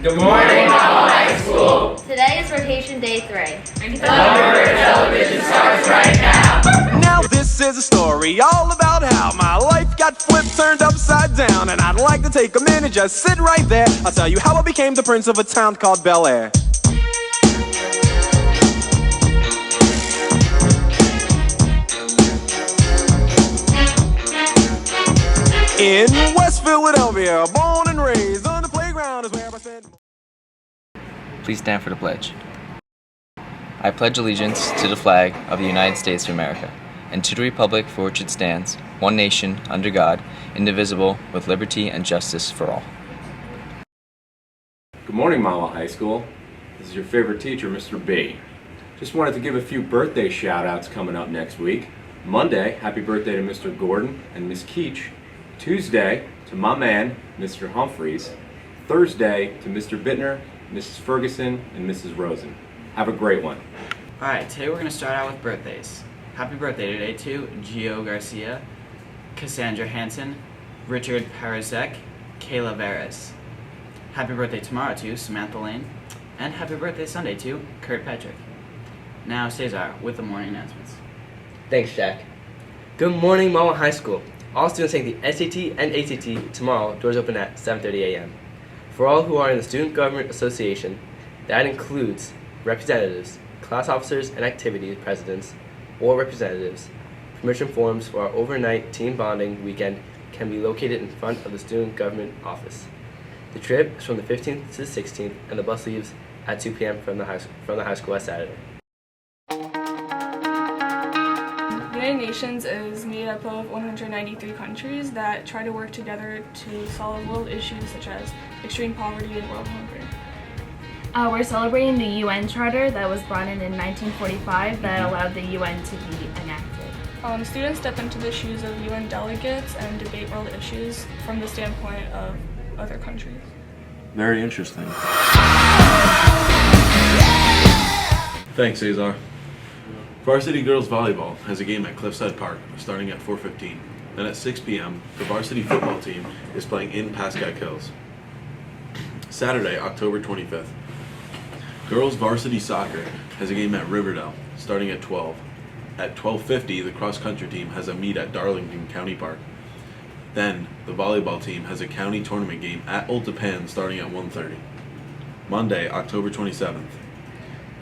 Good morning, Mama High School. Today is rotation day 3. And television starts right now. Now this is a story all about how my life got flipped, turned upside down, and I'd like to take a minute, just sit right there. I'll tell you how I became the prince of a town called Bel Air. In West Philadelphia, born and raised on the playground is where I spent. Please stand for the pledge. I pledge allegiance to the flag of the United States of America and to the republic for which it stands, one nation, under God, indivisible, with liberty and justice for all. Good morning, Mama High School. This is your favorite teacher, Mr. B. Just wanted to give a few birthday shout-outs coming up next week. Monday, happy birthday to Mr. Gordon and Miss Keach. Tuesday, to my man, Mr. Humphreys. Thursday, to Mr. Bittner, Mrs. Ferguson, and Mrs. Rosen. Have a great one. Alright, today we're going to start out with birthdays. Happy birthday today to Gio Garcia, Cassandra Hansen, Richard Parazek, Kayla Veras. Happy birthday tomorrow to Samantha Lane, and happy birthday Sunday to Kurt Patrick. Now Cesar with the morning announcements. Thanks, Jack. Good morning, Mama High School. All students take the SAT and ACT tomorrow. Doors open at 7:30 a.m. For all who are in the Student Government Association, that includes representatives, class officers, and activity presidents, or representatives. Permission forms for our overnight team bonding weekend can be located in front of the Student Government office. The trip is from the 15th to the 16th, and the bus leaves at 2 p.m. from the high school on Saturday. The United Nations is made up of 193 countries that try to work together to solve world issues such as extreme poverty and world hunger. We're celebrating the UN Charter that was brought in 1945 that allowed the UN to be enacted. Students step into the shoes of UN delegates and debate world issues from the standpoint of other countries. Very interesting. Thanks, Cesar. Varsity Girls Volleyball has a game at Cliffside Park starting at 4:15. Then at 6 p.m., the varsity football team is playing in Pascack Hills. Saturday, October 25th. Girls Varsity Soccer has a game at Riverdale starting at 12. At 12:50, the cross-country team has a meet at Darlington County Park. Then, the volleyball team has a county tournament game at Old Tappan starting at 1:30. Monday, October 27th.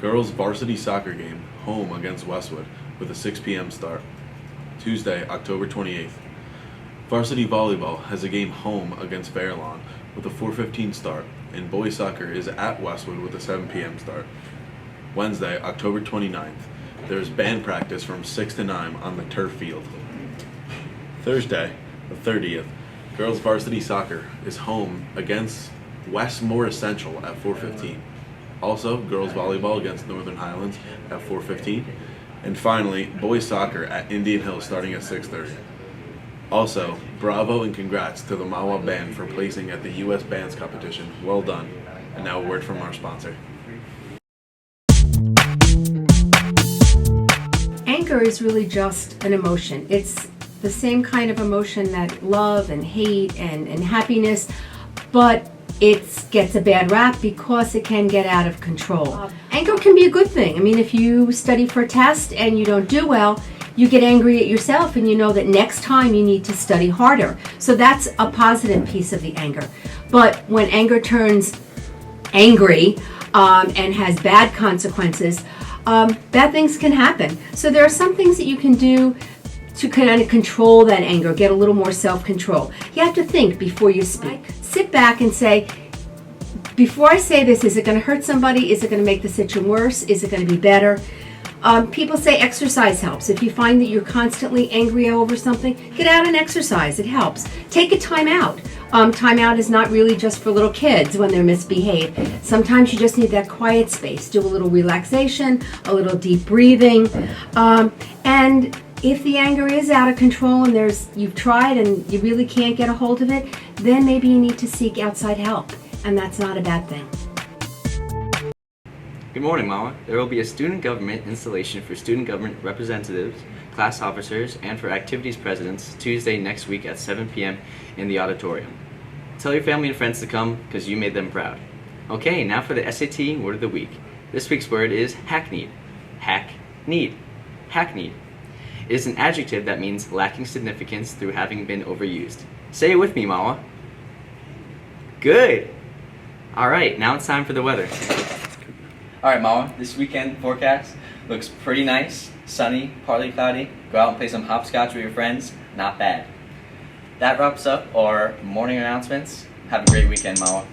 Girls Varsity Soccer game, home against Westwood, with a 6 p.m. start. Tuesday, October 28th. Varsity Volleyball has a game home against Fairlawn with a 4:15 start, and boys soccer is at Westwood with a 7 p.m. start. Wednesday, October 29th. There is band practice from 6 to 9 on the turf field. Thursday, the 30th. Girls Varsity Soccer is home against West Morris Central at 4:15. Also, girls volleyball against Northern Highlands at 4:15. And finally, boys soccer at Indian Hill starting at 6:30. Also, bravo and congrats to the Mawa Band for placing at the U.S. Bands Competition. Well done. And now a word from our sponsor. Anger is really just an emotion. It's the same kind of emotion that love and hate and happiness, but it gets a bad rap because it can get out of control. Anger can be a good thing. I mean, if you study for a test and you don't do well, you get angry at yourself and you know that next time you need to study harder. So that's a positive piece of the anger. But when anger turns angry and has bad consequences, bad things can happen. So there are some things that you can do to kind of control that anger, get a little more self-control. You have to think before you speak. Sit back and say, before I say this, is it going to hurt somebody? Is it going to make the situation worse? Is it going to be better? People say exercise helps. If you find that you're constantly angry over something, get out and exercise. It helps. Take a time out. Time out is not really just for little kids when they're misbehaved. Sometimes you just need that quiet space. Do a little relaxation, a little deep breathing. And if the anger is out of control and you've tried and you really can't get a hold of it, then maybe you need to seek outside help. And that's not a bad thing. Good morning, Mama. There will be a student government installation for student government representatives, class officers, and for activities presidents Tuesday next week at 7 p.m. in the auditorium. Tell your family and friends to come because you made them proud. Okay, now for the SAT word of the week. This week's word is hackneyed. Hackneyed. Hackneyed. It is an adjective that means lacking significance through having been overused. Say it with me, Mama. Good. Alright, now it's time for the weather. Alright, Mama, this weekend forecast looks pretty nice. Sunny, partly cloudy. Go out and play some hopscotch with your friends. Not bad. That wraps up our morning announcements. Have a great weekend, Mama.